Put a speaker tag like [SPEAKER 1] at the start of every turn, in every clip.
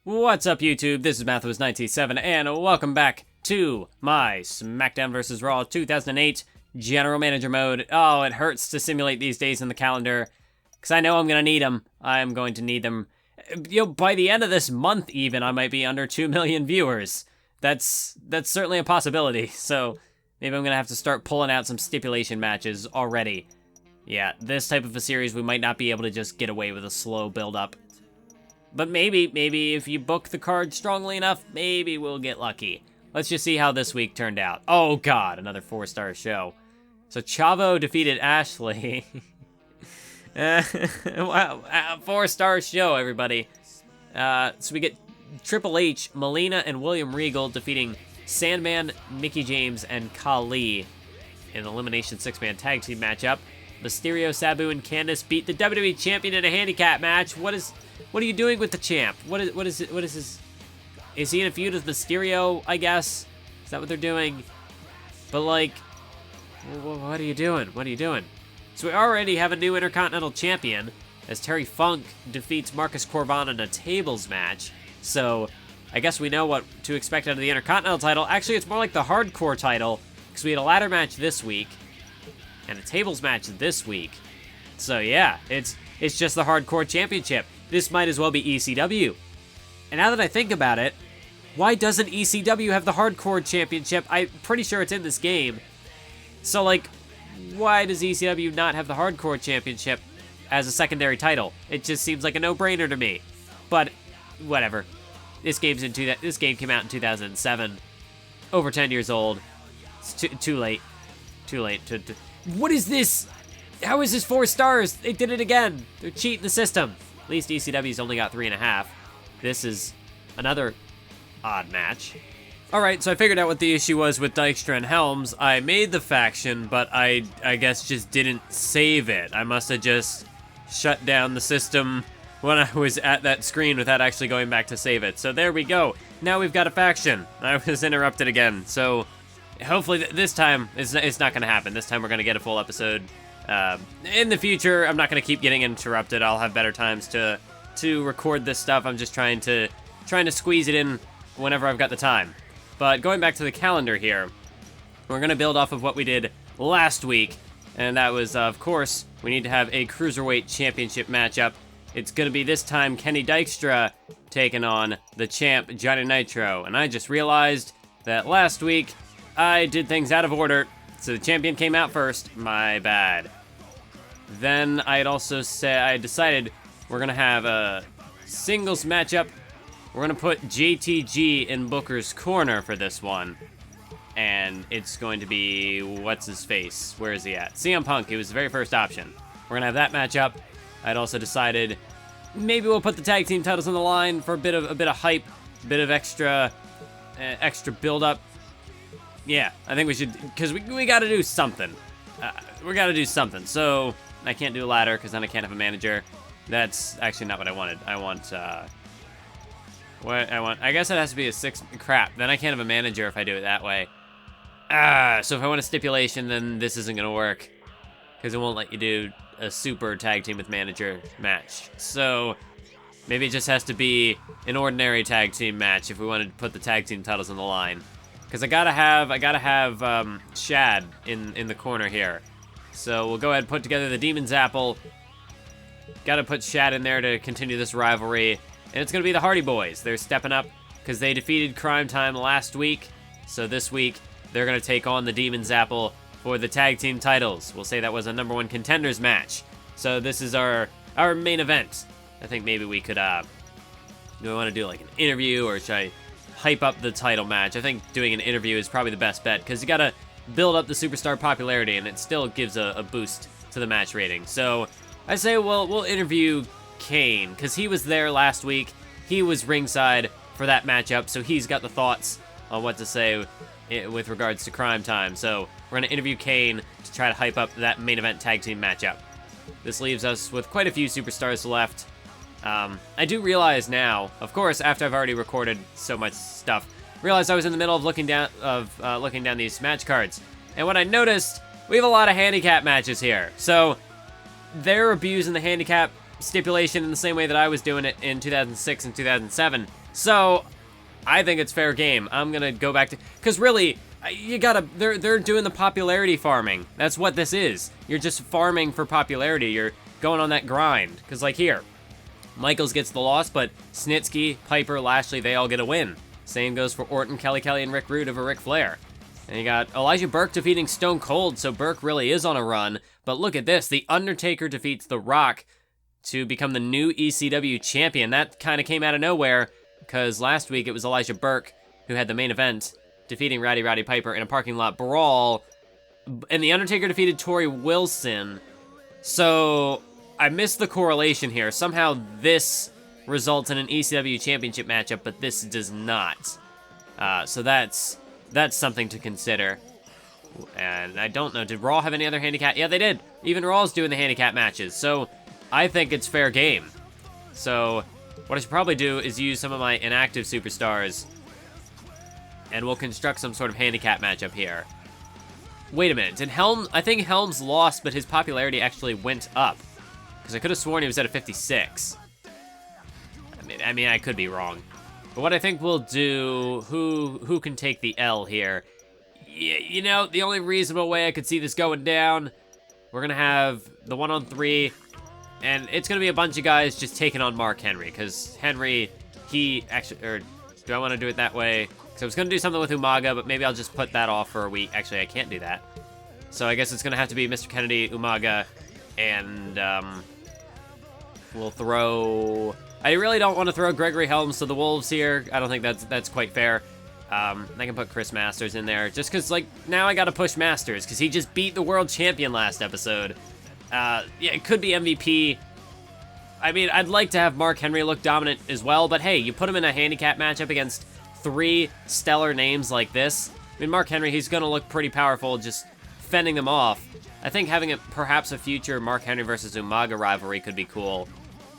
[SPEAKER 1] What's up, YouTube? This is Mathos97, and welcome back to my SmackDown vs. Raw 2008 General Manager mode. Oh, it hurts to simulate these days in the calendar, because I know I'm going to need them. I'm going to need them. By the end of this month, even, I might be under 2 million viewers. That's certainly a possibility, so maybe I'm going to have to start pulling out some stipulation matches already. Yeah, this type of a series, we might not be able to just get away with a slow build-up. But maybe if you book the card strongly enough, maybe we'll get lucky. Let's just see how this week turned out. Oh god, another 4-star show. So Chavo defeated Ashley. Wow, 4-star show, everybody. So we get Triple H, Melina, and William Regal defeating Sandman, Mickie James, and Khali in an elimination 6-man tag team matchup. Mysterio, Sabu, and Candice beat the WWE Champion in a handicap match. What are you doing with the champ? What is his... Is he in a feud with Mysterio, I guess? Is that what they're doing? But, like, what are you doing? What are you doing? So we already have a new Intercontinental Champion, as Terry Funk defeats Marcus Corban in a tables match. So, I guess we know what to expect out of the Intercontinental title. Actually, it's more like the Hardcore title, because we had a ladder match this week, and a tables match this week. So, yeah, it's just the Hardcore Championship. This might as well be ECW. And now that I think about it, why doesn't ECW have the Hardcore Championship? I'm pretty sure it's in this game. So, like, why does ECW not have the Hardcore Championship as a secondary title? It just seems like a no-brainer to me. But, whatever. This game came out in 2007. Over 10 years old. It's too late. Too late. What is this? How is this 4 stars? They did it again. They're cheating the system. At least ECW's only got 3.5. This is another odd match. Alright, so I figured out what the issue was with Dykstra and Helms. I made the faction, but I guess just didn't save it. I must have just shut down the system when I was at that screen without actually going back to save it. So there we go. Now we've got a faction. I was interrupted again. So hopefully this time it's not going to happen. This time we're going to get a full episode. In the future, I'm not going to keep getting interrupted. I'll have better times to record this stuff. I'm just trying to squeeze it in whenever I've got the time. But going back to the calendar here, we're going to build off of what we did last week, and that was, of course, we need to have a Cruiserweight Championship matchup. It's going to be this time Kenny Dykstra taking on the champ, Johnny Nitro. And I just realized that last week I did things out of order. So the champion came out first. My bad. Then I decided we're going to have a singles matchup. We're going to put JTG in Booker's corner for this one. And it's going to be, what's his face? Where is he at? CM Punk. He was the very first option. We're going to have that matchup. I'd also decided maybe we'll put the tag team titles on the line for a bit of hype, a bit of extra build-up. Yeah, I think we should, because we got to do something. We got to do something. So I can't do a ladder because then I can't have a manager. That's actually not what I wanted. I want. I guess it has to be a 6. Crap. Then I can't have a manager if I do it that way. So if I want a stipulation, then this isn't gonna work because it won't let you do a super tag team with manager match. So maybe it just has to be an ordinary tag team match if we wanted to put the tag team titles on the line. Because I gotta have Shad in the corner here. So we'll go ahead and put together the Demon's Apple. Gotta put Shad in there to continue this rivalry. And it's gonna be the Hardy Boys. They're stepping up because they defeated Crime Time last week. So this week, they're gonna take on the Demon's Apple for the tag team titles. We'll say that was a #1 contenders match. So this is our main event. I think maybe we could, do we want to do like an interview, or should I hype up the title match? I think doing an interview is probably the best bet because you gotta build up the superstar popularity and it still gives a boost to the match rating. So I say we'll interview Kane because he was there last week. He was ringside for that matchup, so he's got the thoughts on what to say with regards to Crime Time. So we're gonna interview Kane to try to hype up that main event tag team matchup. This leaves us with quite a few superstars left. I do realize now, of course, after I've already recorded so much stuff, realized I was in the middle of looking down these match cards, and what I noticed, we have a lot of handicap matches here. So they're abusing the handicap stipulation in the same way that I was doing it in 2006 and 2007. So, I think it's fair game. I'm gonna go back to... Because really, you gotta... They're doing the popularity farming. That's what this is. You're just farming for popularity. You're going on that grind. Because, like, here, Michaels gets the loss, but Snitsky, Piper, Lashley, they all get a win. Same goes for Orton, Kelly Kelly, and Rick Rude over Ric Flair. And you got Elijah Burke defeating Stone Cold, so Burke really is on a run. But look at this. The Undertaker defeats The Rock to become the new ECW champion. That kind of came out of nowhere, because last week it was Elijah Burke who had the main event, defeating Rowdy Roddy Piper in a parking lot brawl. And The Undertaker defeated Torrie Wilson. So I missed the correlation here. Somehow this results in an ECW championship matchup, but this does not. So that's something to consider. And I don't know, did Raw have any other handicap? Yeah, they did. Even Raw's doing the handicap matches. So I think it's fair game. So what I should probably do is use some of my inactive superstars, and we'll construct some sort of handicap matchup here. Wait a minute, I think Helms lost, but his popularity actually went up. Because I could have sworn he was at a 56. I mean, I could be wrong. But what I think we'll do, who can take the L here? You know, the only reasonable way I could see this going down, we're going to have the 1-on-3, and it's going to be a bunch of guys just taking on Mark Henry, because Henry, he actually, or do I want to do it that way? So I was going to do something with Umaga, but maybe I'll just put that off for a week. Actually, I can't do that. So I guess it's going to have to be Mr. Kennedy, Umaga, and we'll throw... I really don't want to throw Gregory Helms to the Wolves here. I don't think that's quite fair. I can put Chris Masters in there, just because, like, now I got to push Masters, because he just beat the world champion last episode. Yeah, it could be MVP. I mean, I'd like to have Mark Henry look dominant as well, but hey, you put him in a handicap matchup against 3 stellar names like this. I mean, Mark Henry, he's going to look pretty powerful just fending them off. I think having perhaps a future Mark Henry versus Umaga rivalry could be cool.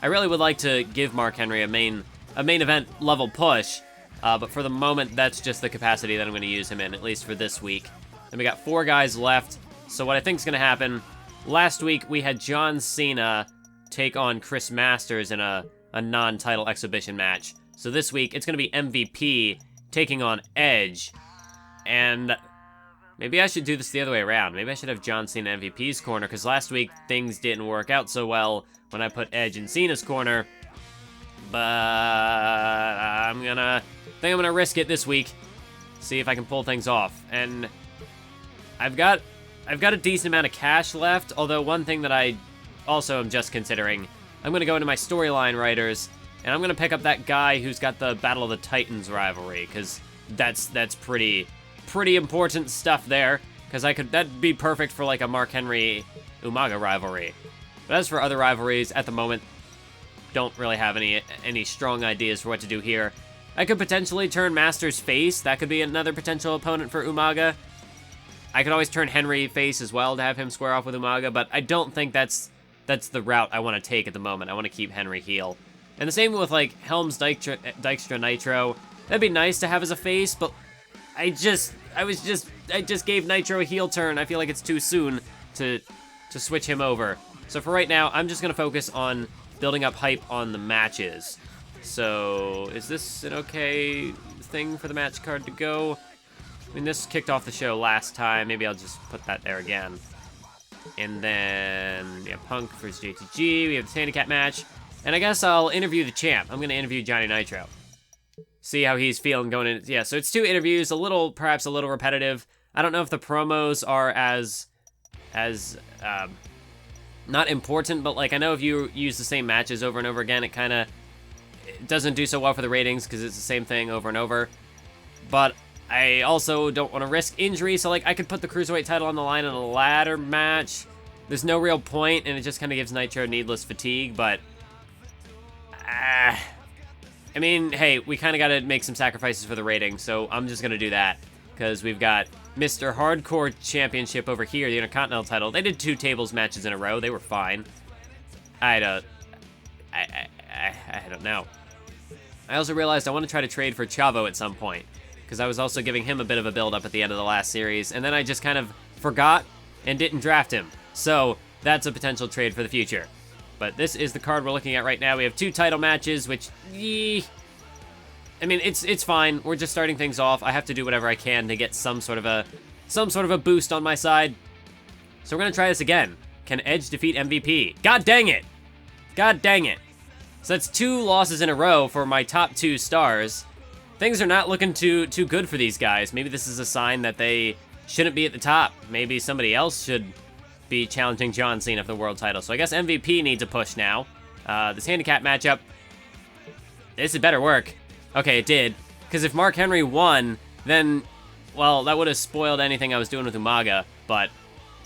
[SPEAKER 1] I really would like to give Mark Henry a main event level push, but for the moment, that's just the capacity that I'm going to use him in, at least for this week. And we got 4 guys left, so what I think is going to happen, last week we had John Cena take on Chris Masters in a non-title exhibition match. So this week, it's going to be MVP taking on Edge, and maybe I should do this the other way around. Maybe I should have John Cena MVP's corner, because last week things didn't work out so well when I put Edge in Cena's corner, but I think I'm gonna risk it this week, see if I can pull things off. And I've got a decent amount of cash left, although one thing that I also am just considering, I'm gonna go into my storyline writers, and I'm gonna pick up that guy who's got the Battle of the Titans rivalry, because that's pretty important stuff there, because that'd be perfect for like a Mark Henry Umaga rivalry. But as for other rivalries, at the moment, don't really have any strong ideas for what to do here. I could potentially turn Masters face. That could be another potential opponent for Umaga. I could always turn Henry face as well to have him square off with Umaga, but I don't think that's the route I want to take at the moment. I want to keep Henry heel. And the same with like Helms Dykstra Nitro. That'd be nice to have as a face, but I just gave Nitro a heel turn. I feel like it's too soon to switch him over. So for right now, I'm just going to focus on building up hype on the matches. So is this an okay thing for the match card to go? I mean, this kicked off the show last time. Maybe I'll just put that there again. And then, yeah, Punk versus JTG. We have this handicap match. And I guess I'll interview the champ. I'm going to interview Johnny Nitro. See how he's feeling going in. Yeah, so it's 2 interviews, perhaps a little repetitive. I don't know if the promos are as not important, but like I know if you use the same matches over and over again, it doesn't do so well for the ratings because it's the same thing over and over. But I also don't want to risk injury, so like I could put the Cruiserweight title on the line in a ladder match. There's no real point, and it just kind of gives Nitro needless fatigue, but I mean, hey, we kind of got to make some sacrifices for the rating, so I'm just going to do that, because we've got Mr. Hardcore Championship over here, the Intercontinental title. They did 2 tables matches in a row. They were fine. I don't know. I also realized I want to try to trade for Chavo at some point, because I was also giving him a bit of a build-up at the end of the last series, and then I just kind of forgot and didn't draft him. So that's a potential trade for the future. But this is the card we're looking at right now. We have 2 title matches, which, I mean, it's fine. We're just starting things off. I have to do whatever I can to get some sort of a boost on my side. So we're gonna try this again. Can Edge defeat MVP? God dang it! God dang it! So that's 2 losses in a row for my top 2 stars. Things are not looking too good for these guys. Maybe this is a sign that they shouldn't be at the top. Maybe somebody else should be challenging John Cena for the world title. So I guess MVP needs a push now. This handicap matchup, this had better work. Okay, it did. Because if Mark Henry won, then, well, that would have spoiled anything I was doing with Umaga. But,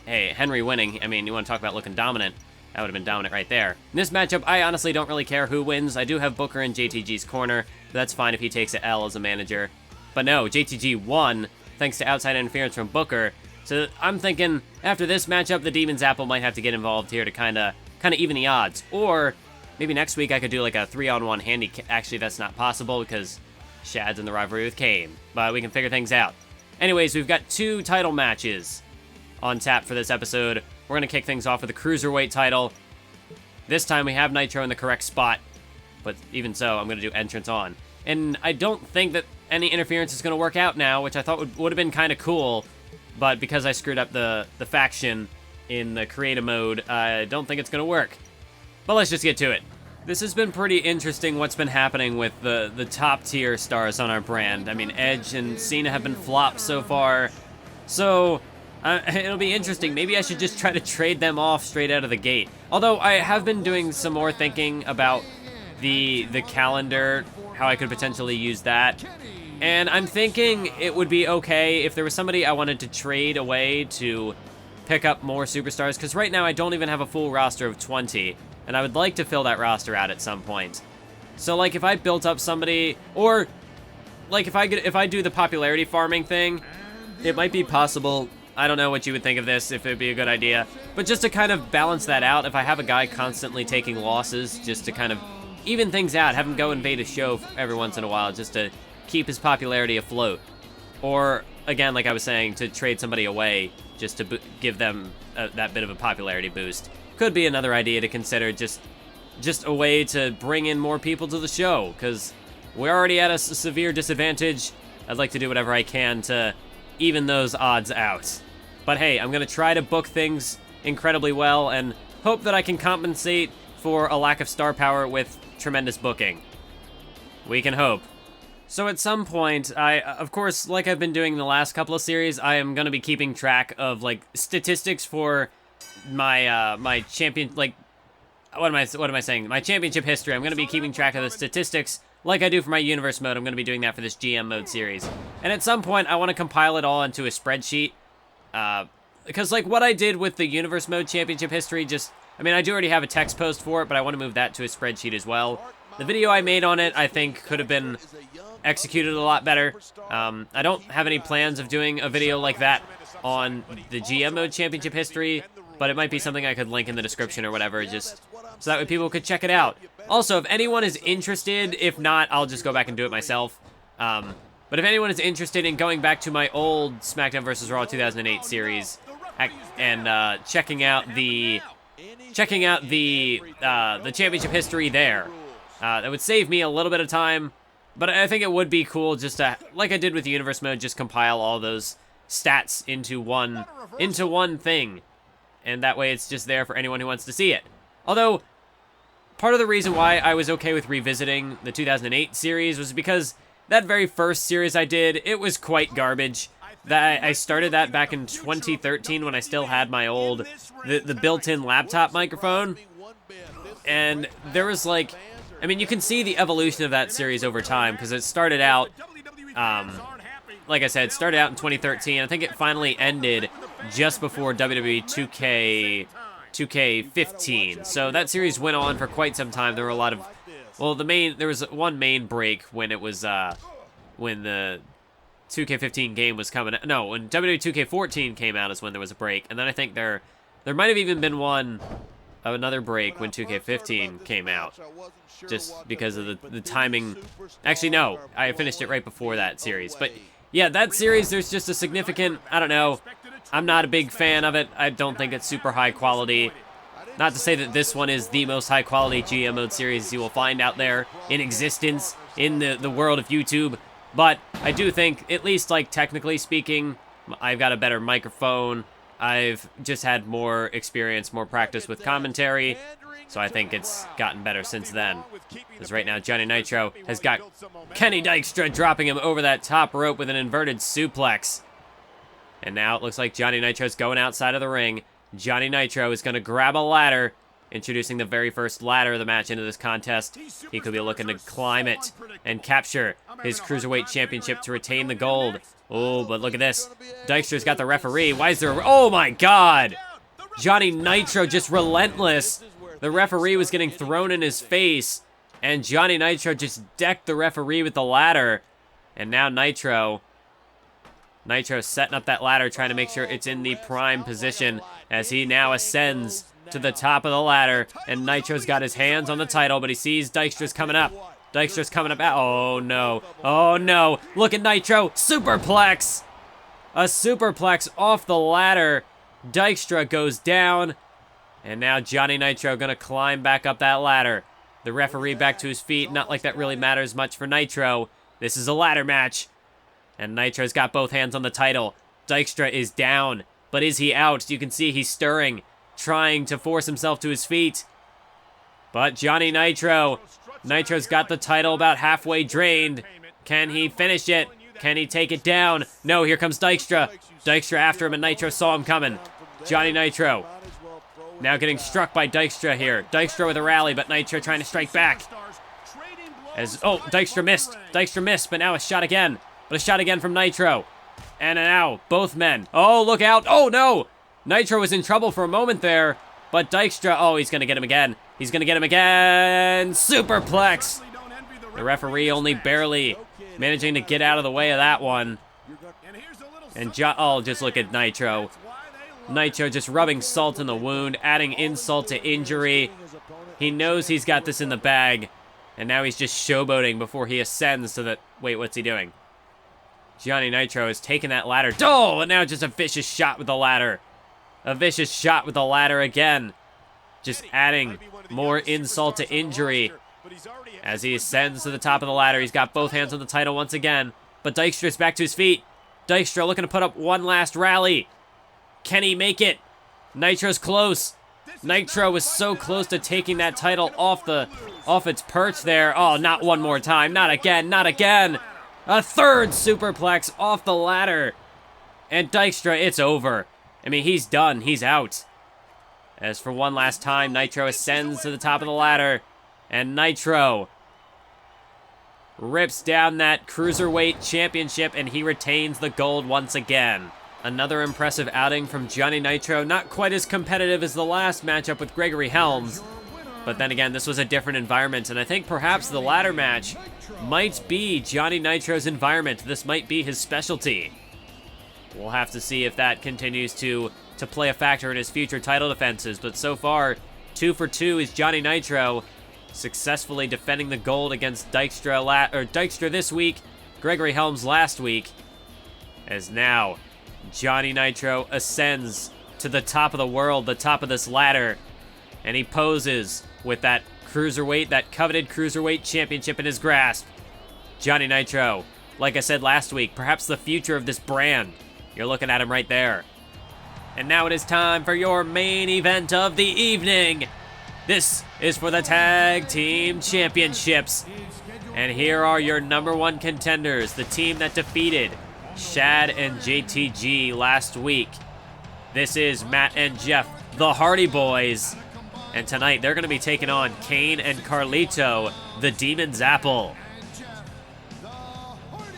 [SPEAKER 1] hey, Henry winning, I mean, you want to talk about looking dominant. That would have been dominant right there. In this matchup, I honestly don't really care who wins. I do have Booker in JTG's corner. But that's fine if he takes an L as a manager. But no, JTG won thanks to outside interference from Booker. So I'm thinking after this matchup, the Demon's Apple might have to get involved here to kind of even the odds. Or maybe next week I could do like a 3-on-1 handicap. Actually, that's not possible because Shad's in the rivalry with Kane. But we can figure things out. Anyways, we've got 2 title matches on tap for this episode. We're going to kick things off with the Cruiserweight title. This time we have Nitro in the correct spot. But even so, I'm going to do entrance on. And I don't think that any interference is going to work out now, which I thought would have been kind of cool. But because I screwed up the faction in the creative mode, I don't think it's going to work. But let's just get to it. This has been pretty interesting what's been happening with the top tier stars on our brand. I mean, Edge and Cena have been flops so far. So it'll be interesting. Maybe I should just try to trade them off straight out of the gate. Although I have been doing some more thinking about the calendar, how I could potentially use that. And I'm thinking it would be okay if there was somebody I wanted to trade away to pick up more superstars, because right now I don't even have a full roster of 20, and I would like to fill that roster out at some point. So like if I built up somebody, or like if I do the popularity farming thing, it might be possible. I don't know what you would think of this, if it'd be a good idea, but just to kind of balance that out, if I have a guy constantly taking losses, just to kind of even things out, have him go invade a show every once in a while, just to keep his popularity afloat. Or, again, like I was saying, to trade somebody away, just to give them that bit of a popularity boost. Could be another idea to consider, just a way to bring in more people to the show, because we're already at a severe disadvantage. I'd like to do whatever I can to even those odds out. But hey, I'm going to try to book things incredibly well, and hope that I can compensate for a lack of star power with tremendous booking. We can hope. So at some point, of course, like I've been doing in the last couple of series, I am going to be keeping track of, like, statistics for my, my champion, like, what am I saying? My championship history. I'm going to be keeping track of the statistics like I do for my universe mode. I'm going to be doing that for this GM mode series. And at some point, I want to compile it all into a spreadsheet. Because, like, what I did with the universe mode championship history, I mean, I do already have a text post for it, but I want to move that to a spreadsheet as well. The video I made on it, I think, could have been executed a lot better. I don't have any plans of doing a video like that on the GM mode championship history, but it might be something I could link in the description or whatever, just so that way people could check it out. Also, if anyone is interested, if not, I'll just go back and do it myself. But if anyone is interested in going back to my old SmackDown vs. Raw 2008 series and checking out the championship history there, that would save me a little bit of time. But I think it would be cool just to, like I did with the universe mode, just compile all those stats into one thing. And that way it's just there for anyone who wants to see it. Although, part of the reason why I was okay with revisiting the 2008 series was because that very first series I did, it was quite garbage. I started that back in 2013 when I still had my old, the built-in laptop microphone. And there was like, I mean, you can see the evolution of that series over time, because it started out, like I said, it started out in 2013. I think it finally ended just before WWE 2K15. So that series went on for quite some time. There were a lot of, well, there was one main break when it was, when the 2K15 game was coming out. No, when WWE 2K14 came out is when there was a break. And then I think there might have even been another break when 2K15 came out, just because of the timing. Actually, no, I finished it right before that series. But yeah, that series, there's just a significant, I don't know, I'm not a big fan of it. I don't think it's super high quality. Not to say that this one is the most high quality GM mode series you will find out there in existence. in the world of YouTube. But I do think, at least like technically speaking, I've got a better microphone. I've just had more experience, more practice with commentary. So I think it's gotten better since then. Because right now, Johnny Nitro has got Kenny Dykstra dropping him over that top rope with an inverted suplex. And now it looks like Johnny Nitro's going outside of the ring. Johnny Nitro is going to grab a ladder, introducing the very first ladder of the match into this contest. He could be looking to climb it and capture his Cruiserweight Championship to retain the gold. Oh, but look at this. Dykstra's got the referee. Why is there... Oh, my God! Johnny Nitro just relentless. The referee was getting thrown in his face, and Johnny Nitro just decked the referee with the ladder. And now Nitro setting up that ladder, trying to make sure it's in the prime position as he now ascends to the top of the ladder. And Nitro's got his hands on the title, but he sees Dykstra's coming up. Dykstra's coming up. Oh, no. Oh, no. Look at Nitro. Superplex. A superplex off the ladder. Dykstra goes down. And now Johnny Nitro gonna climb back up that ladder. The referee back to his feet. Not like that really matters much for Nitro. This is a ladder match. And Nitro's got both hands on the title. Dykstra is down. But is he out? You can see he's stirring, trying to force himself to his feet. But Johnny Nitro's got the title about halfway drained. Can he finish it? Can he take it down? No, here comes Dykstra. Dykstra after him, and Nitro saw him coming. Johnny Nitro now getting struck by Dykstra here. Dykstra with a rally, but Nitro trying to strike back. Dykstra missed. Dykstra missed, but now a shot again. But a shot again from Nitro. And now, both men. Oh, look out. Oh, no. Nitro was in trouble for a moment there. But Dykstra, oh, he's going to get him again. He's going to get him again. Superplex. The referee only barely managing to get out of the way of that one. And just look at Nitro. Nitro just rubbing salt in the wound, adding insult to injury. He knows he's got this in the bag. And now he's just showboating before he ascends to the... Wait, what's he doing? Johnny Nitro is taking that ladder. Oh, and now just a vicious shot with the ladder. A vicious shot with the ladder again. Just adding more insult to injury. As he ascends to the top of the ladder, he's got both hands on the title once again. But Dykstra's back to his feet. Dykstra looking to put up one last rally. Can he make it? Nitro's close. Nitro was so close to taking that title off its perch there. Oh, not one more time. Not again. Not again. A third superplex off the ladder. And Dykstra, it's over. I mean, he's done. He's out. As for one last time, Nitro ascends to the top of the ladder. And Nitro rips down that Cruiserweight Championship, and he retains the gold once again. Another impressive outing from Johnny Nitro. Not quite as competitive as the last matchup with Gregory Helms. But then again, this was a different environment, and I think perhaps the ladder match might be Johnny Nitro's environment. This might be his specialty. We'll have to see if that continues to play a factor in his future title defenses. But so far, 2 for 2 is Johnny Nitro, successfully defending the gold against Dykstra this week, Gregory Helms last week. As now, Johnny Nitro ascends to the top of the world, the top of this ladder, and he poses with that coveted Cruiserweight Championship in his grasp. Johnny Nitro, like I said last week, perhaps the future of this brand. You're looking at him right there. And now it is time for your main event of the evening. This is for the Tag Team Championships. And here are your #1 contenders, the team that defeated Shad and JTG last week. This is Matt and Jeff, the Hardy Boys. And tonight, they're going to be taking on Kane and Carlito, the Demon's Apple.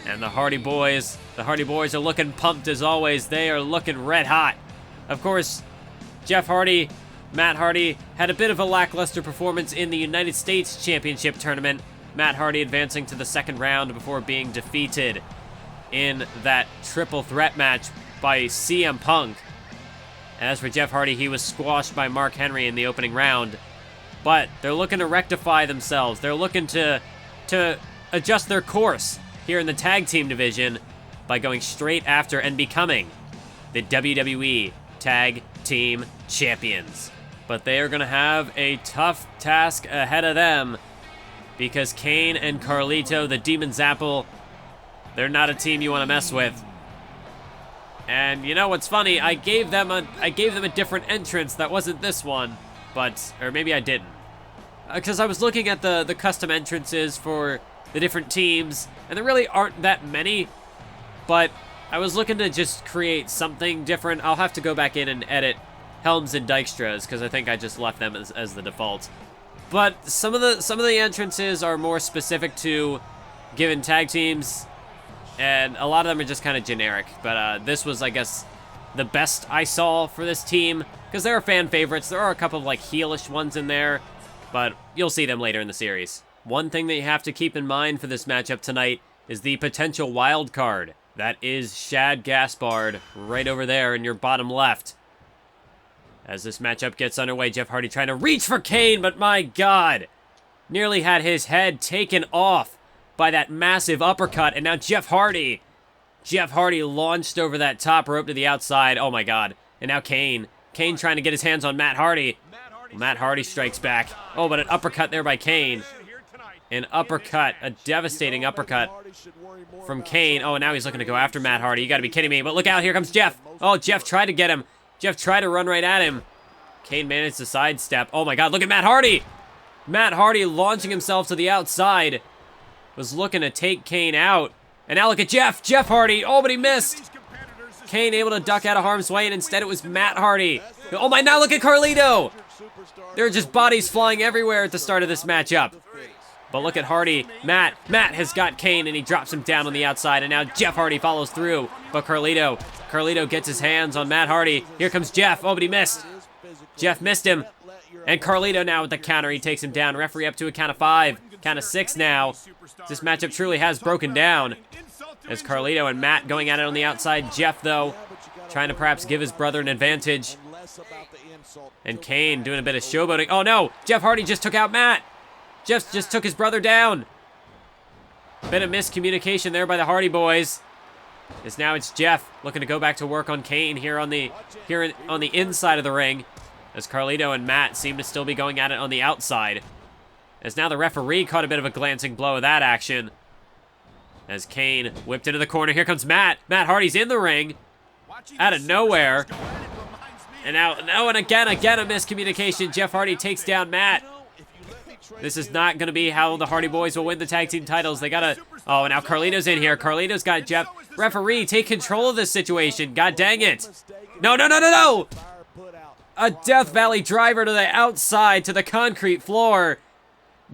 [SPEAKER 1] And the Hardy Boys are looking pumped as always. They are looking red hot. Of course, Jeff Hardy, Matt Hardy, had a bit of a lackluster performance in the United States Championship tournament. Matt Hardy advancing to the second round before being defeated in that triple threat match by CM Punk. As for Jeff Hardy, he was squashed by Mark Henry in the opening round. But they're looking to rectify themselves. They're looking to adjust their course here in the tag team division by going straight after and becoming the WWE Tag Team Champions. But they are going to have a tough task ahead of them because Kane and Carlito, the Demon's Apple, they're not a team you want to mess with. And you know what's funny? I gave them a different entrance that wasn't this one, or maybe I didn't. Because I was looking at the custom entrances for the different teams, and there really aren't that many, but I was looking to just create something different. I'll have to go back in and edit Helms and Dykstra's, because I think I just left them as the default. But some of the entrances are more specific to given tag teams, and a lot of them are just kind of generic. But this was, I guess, the best I saw for this team, because there are fan favorites. There are a couple of like heelish ones in there, but you'll see them later in the series. One thing that you have to keep in mind for this matchup tonight is the potential wild card. That is Shad Gaspard right over there in your bottom left. As this matchup gets underway, Jeff Hardy trying to reach for Kane, but my God, nearly had his head taken off by that massive uppercut, and now Jeff Hardy launched over that top rope to the outside. Oh my God. And now Kane trying to get his hands on Matt Hardy. Matt Hardy strikes back. Oh, but an uppercut there by Kane. An uppercut, a devastating uppercut from Kane. Oh, and now he's looking to go after Matt Hardy. You gotta be kidding me. But look out, here comes Jeff. Oh, Jeff tried to get him. Jeff tried to run right at him. Kane managed to sidestep. Oh my God, look at Matt Hardy. Matt Hardy launching himself to the outside. Was looking to take Kane out. And now look at Jeff. Jeff Hardy. Oh, but he missed. Kane able to duck out of harm's way, and instead it was Matt Hardy. Oh my, now look at Carlito. There are just bodies flying everywhere at the start of this matchup. But look at Hardy. Matt has got Kane, and he drops him down on the outside, and now Jeff Hardy follows through. But Carlito gets his hands on Matt Hardy. Here comes Jeff. Oh, but he missed. Jeff missed him. And Carlito now with the counter. He takes him down. Referee up to a count of 5. Count of 6 now. This matchup truly has broken down. As Carlito and Matt going at it on the outside. Jeff, though, trying to perhaps give his brother an advantage. And Kane doing a bit of showboating. Oh, no. Jeff Hardy just took out Matt. Jeff just took his brother down. Bit of miscommunication there by the Hardy boys. As now it's Jeff looking to go back to work on Kane here on the inside of the ring. As Carlito and Matt seem to still be going at it on the outside. As now the referee caught a bit of a glancing blow of that action. As Kane whipped into the corner. Here comes Matt. Matt Hardy's in the ring. Out of nowhere. And now and again a miscommunication. Jeff Hardy takes down Matt. This is not going to be how the Hardy Boys will win the tag team titles. They got to... Oh, now Carlito's in here. Carlito's got Jeff. Referee, take control of this situation. God dang it. No. A Death Valley driver to the outside, to the concrete floor.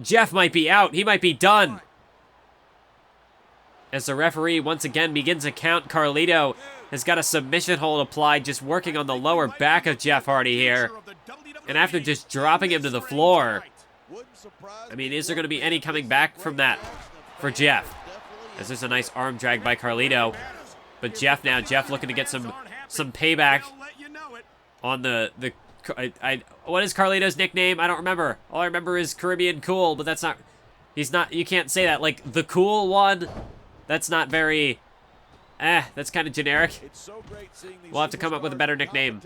[SPEAKER 1] Jeff might be out. He might be done. As the referee once again begins to count, Carlito has got a submission hold applied, just working on the lower back of Jeff Hardy here. And after just dropping him to the floor... I mean, is there going to be any coming back from that for Jeff? As there's a nice arm drag by Carlito. But Jeff looking to get some payback on what is Carlito's nickname? I don't remember. All I remember is Caribbean Cool, but that's not, you can't say that. Like, the cool one, that's not very, that's kind of generic. We'll have to come up with a better nickname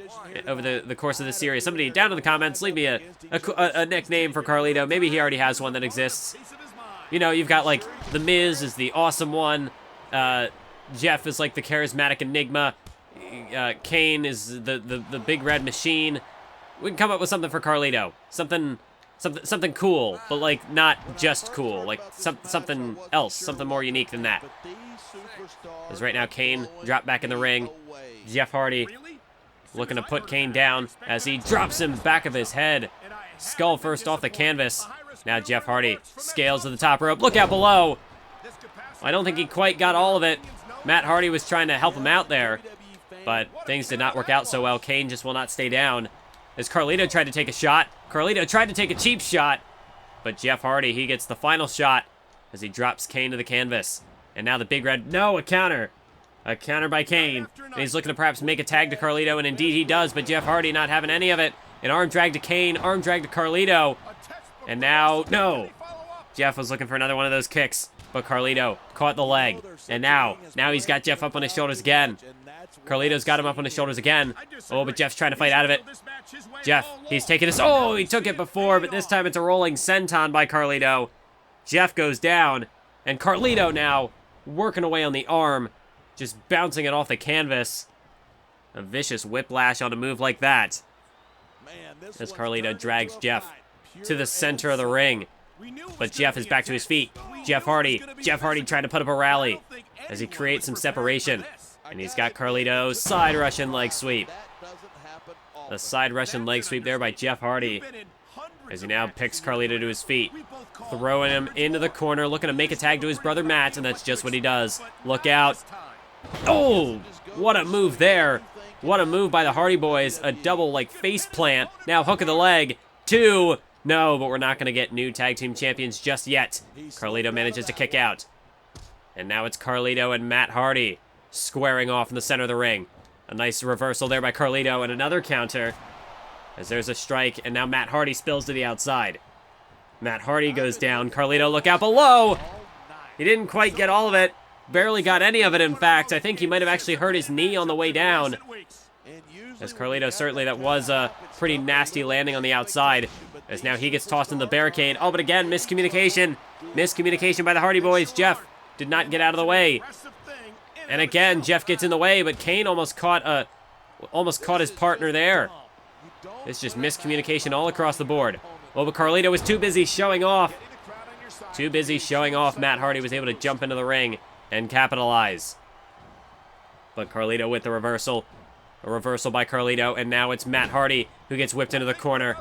[SPEAKER 1] over the course of the series. Somebody down in the comments, leave me a nickname for Carlito. Maybe he already has one that exists. You know, you've got, like, The Miz is the awesome one. Jeff is, like, the charismatic enigma. Kane is the big red machine. We can come up with something for Carlito. Something cool, but, like, not just cool. Like, something else. Something more unique than that. As right now, Kane dropped back in the ring. Jeff Hardy looking to put Kane down as he drops him back of his head. Skull first off the canvas. Now Jeff Hardy scales to the top rope. Look out below. I don't think he quite got all of it. Matt Hardy was trying to help him out there, but things did not work out so well. Kane just will not stay down. As Carlito tried to take a shot. Carlito tried to take a cheap shot, but Jeff Hardy, he gets the final shot as he drops Kane to the canvas. And now the big red, no, a counter. A counter by Kane. And he's looking to perhaps make a tag to Carlito, and indeed he does, but Jeff Hardy not having any of it. An arm drag to Kane, arm drag to Carlito. And now, no. Jeff was looking for another one of those kicks, but Carlito caught the leg. And now he's got Jeff up on his shoulders again. Carlito's got him up on his shoulders again. Oh, but Jeff's trying to fight out of it. Jeff, he's taking this. Oh, he took it before, but this time it's a rolling senton by Carlito. Jeff goes down, and Carlito now working away on the arm, just bouncing it off the canvas. A vicious whiplash on a move like that. As Carlito drags Jeff to the center of the ring. But Jeff is back to his feet. Jeff Hardy trying to put up a rally as he creates some separation. And he's got Carlito's side Russian leg sweep. The side Russian leg sweep there by Jeff Hardy. As he now picks Carlito to his feet. Throwing him into the corner, looking to make a tag to his brother Matt, and that's just what he does. Look out. Oh, what a move there. What a move by the Hardy Boys. A double, face plant. Now hook of the leg. 2. No, but we're not going to get new tag team champions just yet. Carlito manages to kick out. And now it's Carlito and Matt Hardy squaring off in the center of the ring. A nice reversal there by Carlito and another counter. As there's a strike, and now Matt Hardy spills to the outside. Matt Hardy goes down. Carlito, look out below. He didn't quite get all of it. Barely got any of it, in fact. I think he might have actually hurt his knee on the way down. As Carlito, certainly that was a pretty nasty landing on the outside. As now he gets tossed in the barricade. Oh, but again, miscommunication. Miscommunication by the Hardy Boys. Jeff did not get out of the way. And again, Jeff gets in the way, but Kane almost caught his partner there. It's just miscommunication all across the board. Oh, but Carlito was too busy showing off. Too busy showing off. Matt Hardy was able to jump into the ring and capitalize. But Carlito with the reversal. A reversal by Carlito, and now it's Matt Hardy who gets whipped into the corner.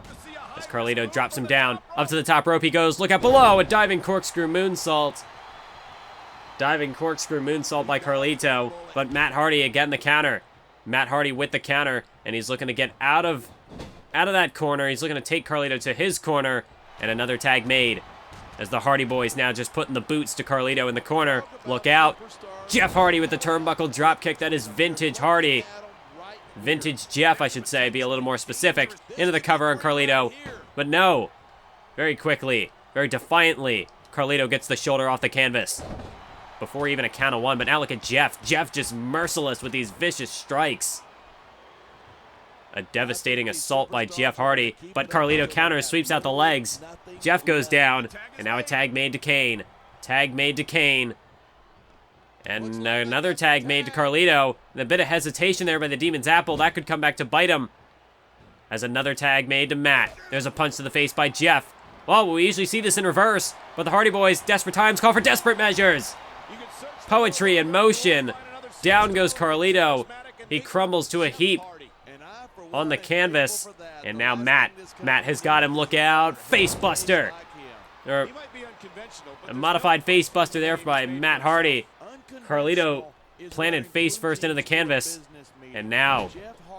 [SPEAKER 1] As Carlito drops him down. Up to the top rope he goes. Look out below. A diving corkscrew moonsault. Diving corkscrew moonsault by Carlito. But Matt Hardy again the counter. Matt Hardy with the counter, and he's looking to get out of that corner. He's looking to take Carlito to his corner, and another tag made. As the Hardy Boys now just putting the boots to Carlito in the corner. Look out. Jeff Hardy with the turnbuckle dropkick. That is vintage Hardy. Vintage Jeff, I should say, be a little more specific. Into the cover on Carlito. But no. Very quickly, very defiantly, Carlito gets the shoulder off the canvas. Before even a count of 1, but now look at Jeff. Jeff just merciless with these vicious strikes. A devastating assault by Jeff Hardy, but Carlito counters, sweeps out the legs. Jeff goes down, and now a tag made to Kane. Tag made to Kane. And another tag made to Carlito. And a bit of hesitation there by the Demon's Apple. That could come back to bite him. As another tag made to Matt. There's a punch to the face by Jeff. Well, we usually see this in reverse, but the Hardy Boys, desperate times call for desperate measures. Poetry in motion. Down goes Carlito. He crumbles to a heap on the canvas. And now Matt. Matt has got him. Look out. Face buster. Or a modified face buster there by Matt Hardy. Carlito planted face first into the canvas. And now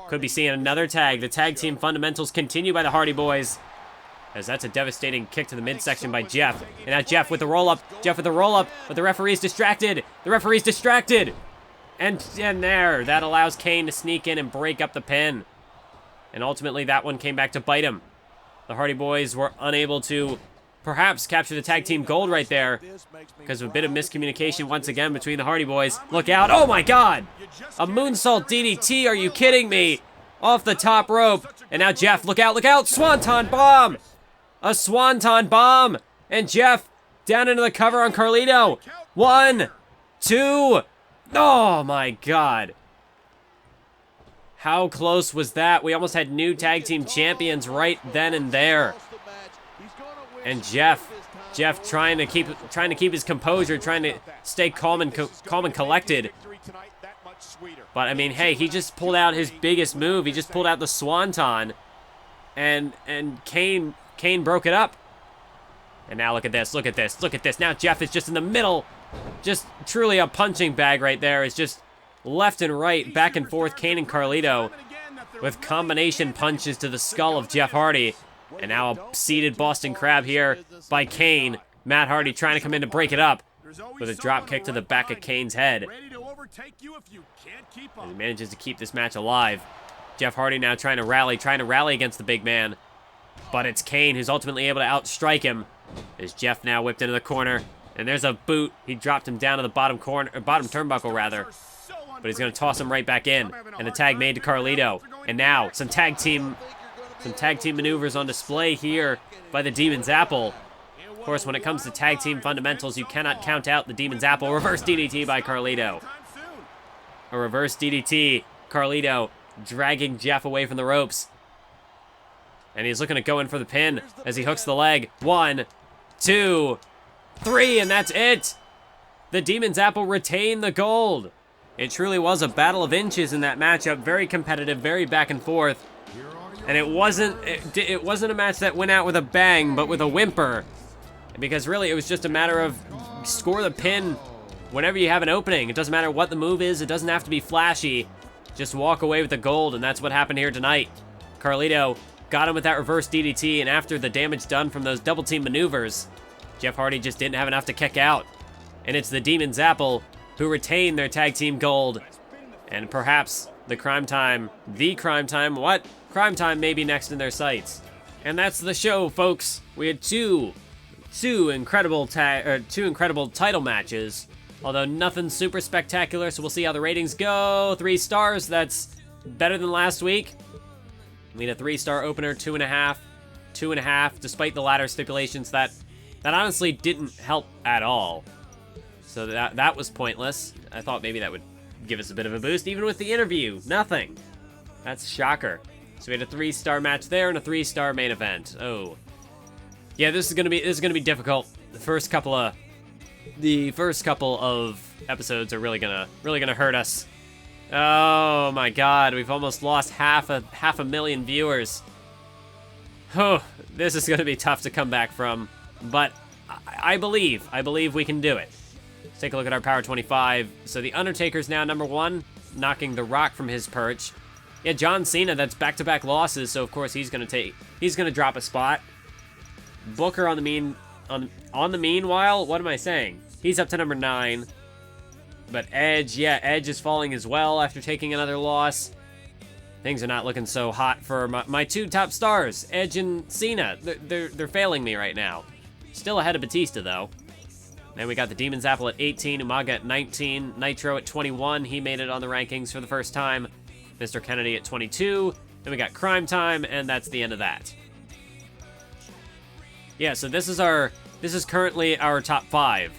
[SPEAKER 1] could be seeing another tag. The tag team fundamentals continue by the Hardy Boys. As that's a devastating kick to the midsection by Jeff. And now Jeff with the roll-up. Jeff with the roll-up, but the referee's distracted. The referee's distracted. And there, that allows Kane to sneak in and break up the pin. And ultimately, that one came back to bite him. The Hardy Boys were unable to perhaps capture the tag team gold right there because of a bit of miscommunication once again between the Hardy Boys. Look out. Oh, my God. A moonsault DDT. Are you kidding me? Off the top rope. And now Jeff, look out, look out. Swanton bomb. A Swanton bomb. And Jeff down into the cover on Carlito. 1, 2. Oh, my God. How close was that? We almost had new tag team champions right then and there. And Jeff trying to keep his composure, trying to stay calm and collected. But I mean, hey, he just pulled out his biggest move. He just pulled out the Swanton, and Kane broke it up. And now look at this, look at this, look at this. Now Jeff is just in the middle, just truly a punching bag right there. It's just left and right, back and forth, Kane and Carlito with combination punches to the skull of Jeff Hardy. And now a seated Boston Crab here by Kane. Matt Hardy trying to come in to break it up with a drop kick to the back of Kane's head. And he manages to keep this match alive. Jeff Hardy now trying to rally against the big man. But it's Kane who's ultimately able to outstrike him. As Jeff now whipped into the corner. And there's a boot. He dropped him down to the bottom turnbuckle rather. But he's going to toss him right back in. And a tag made to Carlito. And now some tag team maneuvers on display here by the Demon's Apple. Of course, when it comes to tag team fundamentals, you cannot count out the Demon's Apple. Reverse DDT by Carlito. A reverse DDT. Carlito dragging Jeff away from the ropes. And he's looking to go in for the pin as he hooks the leg. 1, 2, 3, and that's it. The Demon's Apple retain the gold. It truly was a battle of inches in that matchup. Very competitive, very back and forth. And it wasn't a match that went out with a bang, but with a whimper. Because really, it was just a matter of score the pin whenever you have an opening. It doesn't matter what the move is. It doesn't have to be flashy. Just walk away with the gold, and that's what happened here tonight. Carlito got him with that reverse DDT, and after the damage done from those double team maneuvers, Jeff Hardy just didn't have enough to kick out. And it's the Demon's Apple who retain their tag team gold. And perhaps the Crime Time may be next in their sights. And that's the show, folks. We had two incredible title matches, although nothing super spectacular, so we'll see how the ratings go. 3 stars, that's better than last week. We had a 3-star opener, 2.5, 2.5, despite the latter stipulations that honestly didn't help at all. So that was pointless. I thought maybe that would give us a bit of a boost, even with the interview. Nothing. That's shocker. So we had a 3-star match there and a 3-star main event. Oh, yeah, this is gonna be difficult. The first couple of episodes are really gonna hurt us. Oh my God, we've almost lost half a million viewers. Oh, this is gonna be tough to come back from, but I believe we can do it. Let's take a look at our Power 25. So the Undertaker's now number 1, knocking The Rock from his perch. Yeah, John Cena, that's back-to-back losses, so of course he's gonna drop a spot. Booker on the meanwhile, what am I saying? He's up to number 9. But Edge, yeah, Edge is falling as well after taking another loss. Things are not looking so hot for my 2 top stars, Edge and Cena. They're failing me right now. Still ahead of Batista, though. Then we got the Demon's Apple at 18, Umaga at 19, Nitro at 21. He made it on the rankings for the first time. Mr. Kennedy at 22. Then we got Crime Time, and that's the end of that. Yeah, so this is currently our top 5.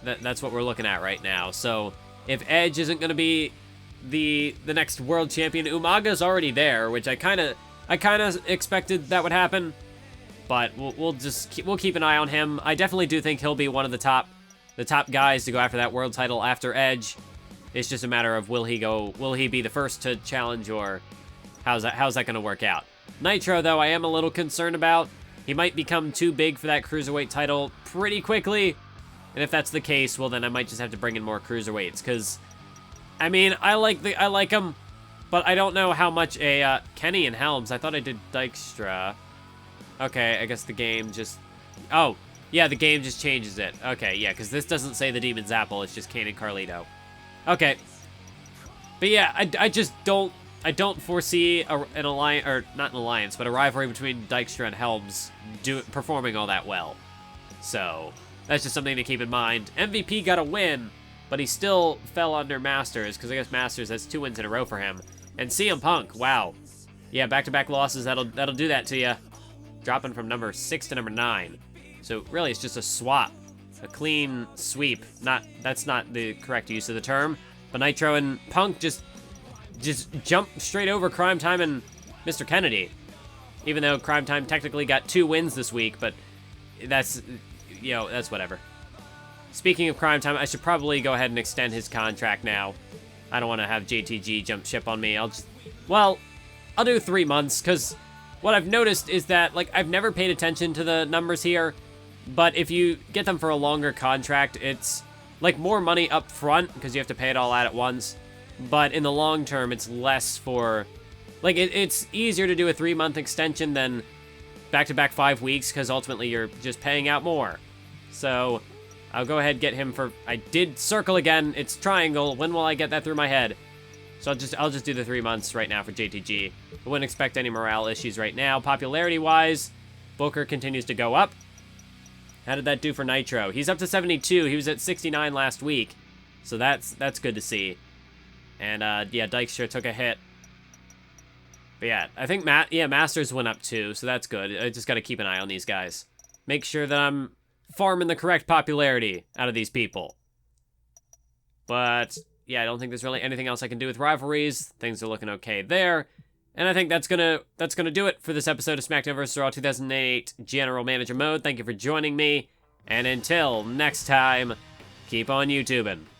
[SPEAKER 1] That's what we're looking at right now. So if Edge isn't going to be the next world champion, Umaga's already there, which I kind of expected that would happen. But we'll keep an eye on him. I definitely do think he'll be one of the top guys to go after that world title after Edge. It's just a matter of will he be the first to challenge, or how's that going to work out? Nitro, though, I am a little concerned about. He might become too big for that Cruiserweight title pretty quickly. And if that's the case, well, then I might just have to bring in more Cruiserweights, because I mean, I like him, but I don't know how much a Kenny and Helms. I thought I did Dykstra. Okay, I guess the game just... Oh, yeah, the game just changes it. Okay, yeah, because this doesn't say the Demon's Apple. It's just Kane and Carlito. Okay. But yeah, I just don't... I don't foresee an alliance, or not an alliance, but a rivalry between Dykstra and Helms performing all that well. So that's just something to keep in mind. MVP got a win, but he still fell under Masters, because I guess Masters has 2 wins in a row for him. And CM Punk, wow. Yeah, back-to-back losses, that'll do that to you. Dropping from number 6 to number 9. So really, it's just a swap. A clean sweep. That's not the correct use of the term. But Nitro and Punk just jump straight over Crime Time and Mr. Kennedy. Even though Crime Time technically got 2 wins this week, but that's, that's whatever. Speaking of Crime Time, I should probably go ahead and extend his contract now. I don't want to have JTG jump ship on me. I'll do 3 months, because what I've noticed is that, I've never paid attention to the numbers here, but if you get them for a longer contract, it's, more money up front, because you have to pay it all out at once. But in the long term, it's less for... it's easier to do a 3-month extension than back-to-back 5 weeks, because ultimately you're just paying out more. So I'll go ahead and get him for... I did circle again. It's triangle. When will I get that through my head? So I'll just do the 3 months right now for JTG. I wouldn't expect any morale issues right now. Popularity-wise, Booker continues to go up. How did that do for Nitro? He's up to 72. He was at 69 last week. So that's good to see. And, yeah, Dykstra took a hit. But, yeah, I think Masters went up, too, so that's good. I just got to keep an eye on these guys. make sure that I'm farming the correct popularity out of these people. But yeah, I don't think there's really anything else I can do with rivalries. Things are looking okay there. And I think that's gonna do it for this episode of SmackDown vs. Raw 2008 General Manager Mode. Thank you for joining me, and until next time, keep on YouTubing.